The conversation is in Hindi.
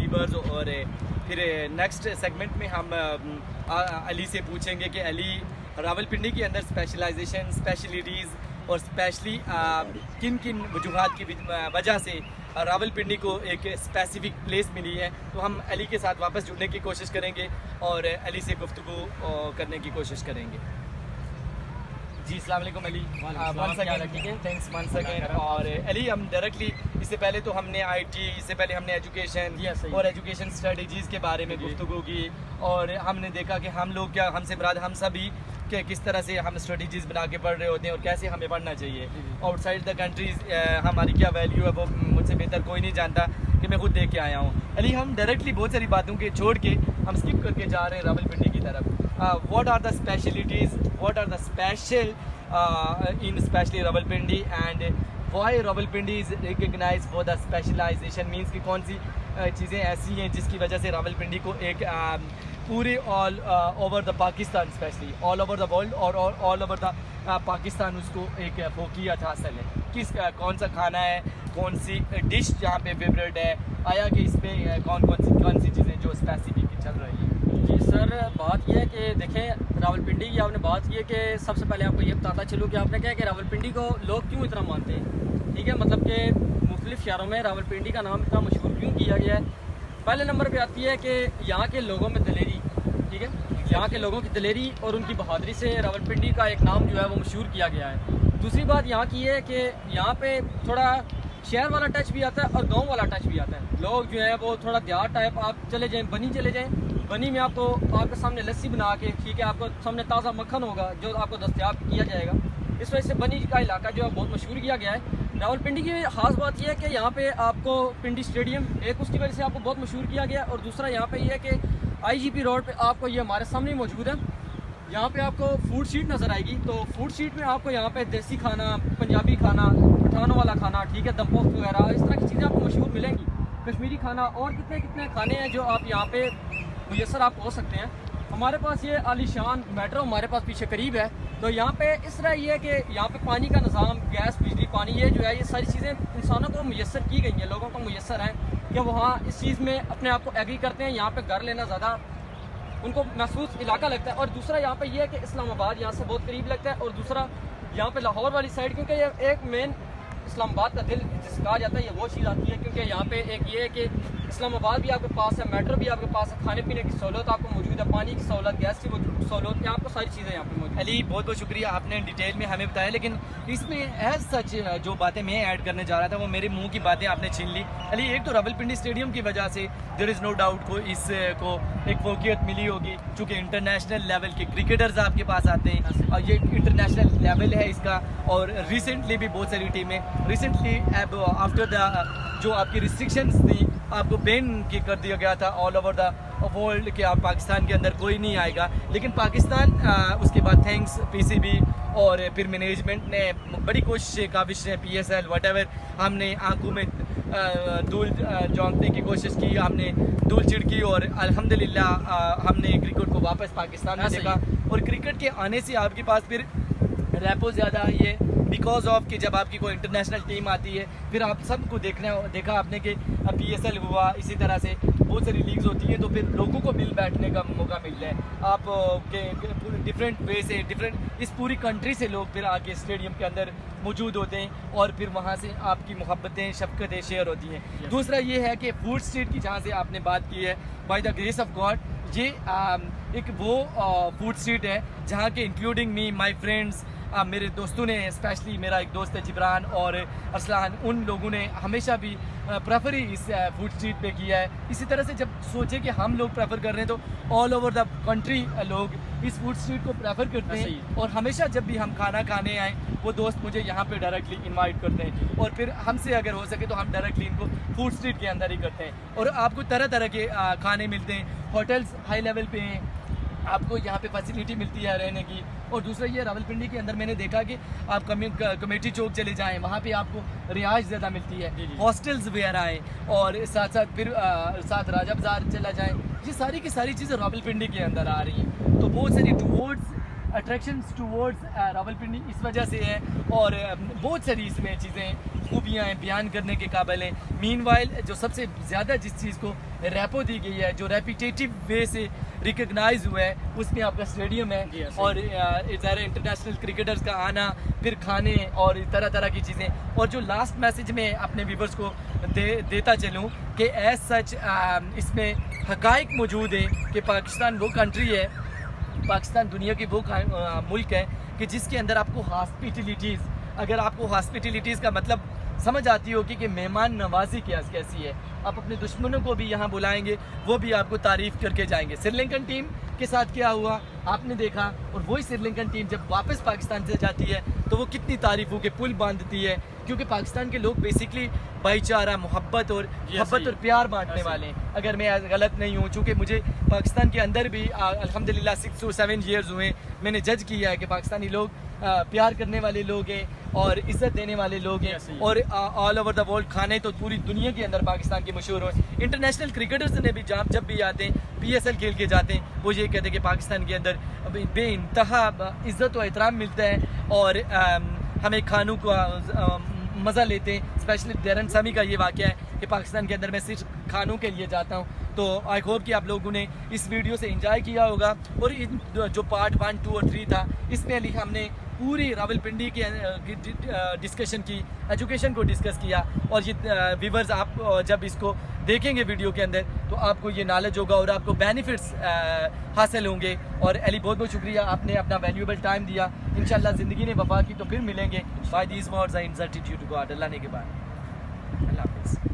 व्यूवर्स। और फिर नेक्स्ट सेगमेंट में हम अली से पूछेंगे कि अली रावलपिंडी के अंदर स्पेशलाइजेशन, स्पेशलिटीज़ और स्पेशली किन किन वजूहात की वजह से रावलपिंडी को एक स्पेसिफिक प्लेस मिली है। तो हम अली के साथ वापस जुड़ने की कोशिश करेंगे और अली से गुफ्तगू करने की कोशिश करेंगे। जी अस्सलाम वालेकुम Ali, once again thanks once again. और अली हम डायरेक्टली इससे पहले तो हमने आईटी, इससे पहले हमने एजुकेशन और एजुकेशन स्ट्रेटजीज़ के बारे में गुफ्तगू की और हमने देखा कि हम लोग क्या, हमसे मुराद हम सभी कि किस तरह से हम स्ट्रेटजीज़ बना के पढ़ रहे होते हैं और कैसे हमें पढ़ना चाहिए। आउटसाइड द कंट्रीज़ हमारी क्या वैल्यू है वो मुझसे बेहतर कोई नहीं जानता कि मैं खुद देख के आया हूँ। अली हम डायरेक्टली बहुत सारी बातों के छोड़ के हम स्किप करके जा रहे हैं रावलपिंडी की तरफ। What are the specialities, what are the special in especially Rawalpindi, and why Rawalpindi is recognized for the specialization, means कि कौन सी चीज़ें ऐसी हैं जिसकी वजह से रावलपिंडी को एक पूरे all over the Pakistan, specially all over the world और ऑल ओवर द पाकिस्तान उसको एक फोकियत हासिल है। किस कौन सा खाना है, कौन सी डिश जहाँ पे फेवरेट है, आया कि इसमें कौन सी चीज़ें जो स्पेसिफिक चल रही है। जी सर, बात यह है कि देखें रावलपिंडी की आपने बात की है कि सबसे पहले आपको ये बताता चलूँ कि आपने क्या है कि रावलपिंडी को लोग क्यों इतना मानते हैं। ठीक है, मतलब कि मुख्तलिफ शहरों में रावलपिंडी का नाम इतना मशहूर क्यों किया गया है। पहले नंबर पे आती है कि यहाँ के लोगों में दिलेरी, ठीक है, यहाँ के लोगों की दिलेरी और उनकी बहादुरी से रावलपिंडी का एक नाम जो है वो मशहूर किया गया है। दूसरी बात यहाँ की है कि यहाँ पे थोड़ा शहर वाला टच भी आता है और गांव वाला टच भी आता है। लोग जो है वो थोड़ा देहात टाइप, आप चले जाएं बनी चले जाएं, बनी में आपको आपके सामने लस्सी बना के, ठीक है, आपको सामने ताज़ा मक्खन होगा जो आपको दस्तयाब किया जाएगा। इस वजह से बनी का इलाका जो है बहुत मशहूर किया गया है। रावलपिंडी की ख़ास बात यह है कि यहाँ पे आपको पिंडी स्टेडियम एक उसकी वजह से आपको बहुत मशहूर किया गया और दूसरा यहाँ पे ये है कि IGP रोड पे आपको ये हमारे सामने मौजूद है। यहाँ पे आपको फूड स्ट्रीट नज़र आएगी, तो फूड स्ट्रीट में आपको यहाँ पे देसी खाना, पंजाबी खाना, पठानों वाला खाना, ठीक है, दम पोस्त वगैरह इस तरह की चीज़ें आपको मशहूर मिलेंगी। कश्मीरी खाना और कितने कितने खाने हैं जो आप यहाँ पे मुयसर आप हो सकते हैं। हमारे पास ये आलीशान मेट्रो हमारे पास पीछे करीब है। तो यहाँ पे इस तरह ये है कि यहाँ पे पानी का निज़ाम, गैस, बिजली, पानी, ये जो है ये सारी चीज़ें इंसानों को मुयसर की गई हैं, लोगों को मुयसर हैं कि वहाँ इस चीज़ में अपने आप को एग्री करते हैं। यहाँ पे घर लेना ज़्यादा उनको महसूस इलाका लगता है। और दूसरा यहाँ पे ये है कि इस्लामाबाद यहाँ से बहुत करीब लगता है और दूसरा यहाँ पे लाहौर वाली साइड, क्योंकि ये एक मेन इस्लामाबाद का दिल जिसे कहा जाता है, ये वो चीज़ आती है क्योंकि यहाँ पे एक ये है कि इस्लामाबाद भी आपके पास है, मेट्रो भी आपके पास है, खाने पीने की सहूलत आपको मौजूद है, पानी की सहूलत, गैस की सहूलत, यहाँ आपको सारी चीज़ें यहाँ पे मौजूद। अली बहुत बहुत शुक्रिया, आपने डिटेल में हमें बताया, लेकिन इसमें एज सच जो बातें मैं ऐड करने जा रहा था वो मेरे मुंह की बातें आपने छीन ली। अली, एक तो रावलपिंडी स्टेडियम की वजह से देयर इज़ नो डाउट को इसको एक फोकियत मिली होगी, चूँकि इंटरनेशनल लेवल के क्रिकेटर्स आपके पास आते हैं और ये इंटरनेशनल लेवल है इसका। और रिसेंटली भी बहुत सारी टीमें रिसेंटली आफ्टर द जो आपकी रिस्ट्रिक्शंस थी, आपको बैन कर दिया गया था ऑल ओवर द वर्ल्ड कि आप पाकिस्तान के अंदर कोई नहीं आएगा, लेकिन पाकिस्तान उसके बाद थैंक्स PCB और फिर मैनेजमेंट ने बड़ी कोशिशें, काविशें, PSL व्हाटएवर, हमने आंखों में धूल झोंकने की कोशिश की, हमने धूल छिड़की और अल्हम्दुलिल्लाह हमने क्रिकेट को वापस पाकिस्तान में देखा। और क्रिकेट के आने से आपके पास फिर रेपो ज़्यादा आई है बिकॉज ऑफ कि जब आपकी कोई इंटरनेशनल टीम आती है फिर आप सबको देखा आपने कि PSL हुआ, इसी तरह से बहुत सारी लीग्स होती हैं, तो फिर लोगों को मिल बैठने का मौका मिल रहा है। आप के डिफरेंट वे से, डिफरेंट इस पूरी कंट्री से लोग फिर आके स्टेडियम के अंदर मौजूद होते हैं और फिर वहाँ से आपकी मोहब्बतें, शफ़क़तें शेयर होती हैं। दूसरा ये है कि फूड स्ट्रीट की जहाँ से आपने बात की है, by the grace of God ये एक वो फूड स्ट्रीट है जहाँ के इंक्लूडिंग मी, माई फ्रेंड्स, मेरे दोस्तों ने, स्पेशली मेरा एक दोस्त है जिब्रान और अरसलान, उन लोगों ने हमेशा भी प्रेफर ही इस फूड स्ट्रीट पे किया है। इसी तरह से जब सोचे कि हम लोग प्रेफर कर रहे हैं तो ऑल ओवर द कंट्री लोग इस फूड स्ट्रीट को प्रेफर करते हैं और हमेशा जब भी हम खाना खाने आए वो दोस्त मुझे यहाँ पे डायरेक्टली इनवाइट करते हैं और फिर हमसे अगर हो सके तो हम डायरेक्टली इनको फूड स्ट्रीट के अंदर ही करते हैं। और आपको तरह तरह के खाने मिलते हैं, होटल्स हाई लेवल पे हैं, आपको यहाँ पे फैसिलिटी मिलती है रहने की। और दूसरा ये रावलपिंडी के अंदर मैंने देखा कि आप कमेटी चौक चले जाएं, वहाँ पे आपको रिहाइश ज़्यादा मिलती है, हॉस्टल्स वगैरह हैं और साथ साथ फिर साथ राजा बाज़ार चला जाएं। ये सारी की सारी चीज़ें रावलपिंडी के अंदर आ रही हैं। तो बहुत सारी टूवर्ड्स अट्रैक्शन टूवर्ड्स रावलपिंडी इस वजह से है, और बहुत सारी इसमें चीज़ें खूबियाँ हैं, बयान करने के काबिल हैं। मीनवाइल जो सबसे ज़्यादा जिस चीज़ को रेपो दी गई है, जो रेपिटेटिव वे से रिकग्नाइज हुआ है, उसमें आपका स्टेडियम है और ज़ाहिर इंटरनेशनल क्रिकेटर्स का आना, फिर खाने और तरह तरह की चीज़ें। और जो लास्ट मैसेज में अपने व्यूवर्स को देता चलूँ कि एज सच इसमें हकाइक मौजूद है कि पाकिस्तान वो कंट्री है, पाकिस्तान दुनिया की वो मुल्क है कि जिसके अंदर आपको हॉस्पिटलिटीज़, अगर आपको हॉस्पिटलिटीज़ का मतलब समझ आती होगी कि मेहमान नवाजी कैसी है, आप अपने दुश्मनों को भी यहाँ बुलाएंगे, वो भी आपको तारीफ़ करके जाएंगे। श्रीलंकन टीम के साथ क्या हुआ आपने देखा, और वही श्रीलंकन टीम जब वापस पाकिस्तान से जाती है तो वो कितनी तारीफ़ों के पुल बांधती है, क्योंकि पाकिस्तान के लोग बेसिकली भाईचारा, मोहब्बत और प्यार बांटने वाले हैं। अगर मैं गलत नहीं हूँ, चूँकि मुझे पाकिस्तान के अंदर भी अल्हम्दुलिल्लाह 6 to 7 years हुए, मैंने जज किया है कि पाकिस्तानी लोग प्यार करने वाले लोग हैं और इज़्ज़त देने वाले लोग हैं, और ऑल ओवर द वर्ल्ड खाने तो पूरी दुनिया के अंदर पाकिस्तान के मशहूर हो। इंटरनेशनल क्रिकेटर्स ने भी जब भी आते हैं, PSL खेल के जाते हैं, वो ये कहते हैं कि पाकिस्तान के अंदर बेइंतहा इज़्ज़त और एहतराम मिलता है, और हमें खानों का मज़ा लेते हैं। स्पेशली डैरन समी का ये वाक़या है कि पाकिस्तान के अंदर मैं सिर्फ खानों के लिए जाता हूँ। तो आई होप कि आप लोगों ने इस वीडियो से एंजॉय किया होगा, और जो पार्ट 1, 2 और 3 था, इसमें अली हमने पूरी रावलपिंडी के डिस्कशन की, एजुकेशन को डिस्कस किया, और ये व्यूवर्स आप जब इसको देखेंगे वीडियो के अंदर तो आपको ये नॉलेज होगा और आपको बेनिफिट्स हासिल होंगे। और अली बहुत बहुत शुक्रिया, आपने अपना वैल्यूएबल टाइम दिया। इंशाल्लाह ज़िंदगी ने वफा की तो फिर मिलेंगे। By these words I insulted you to God, Allah ने के बाद। अल्लाह हाफ़िज़।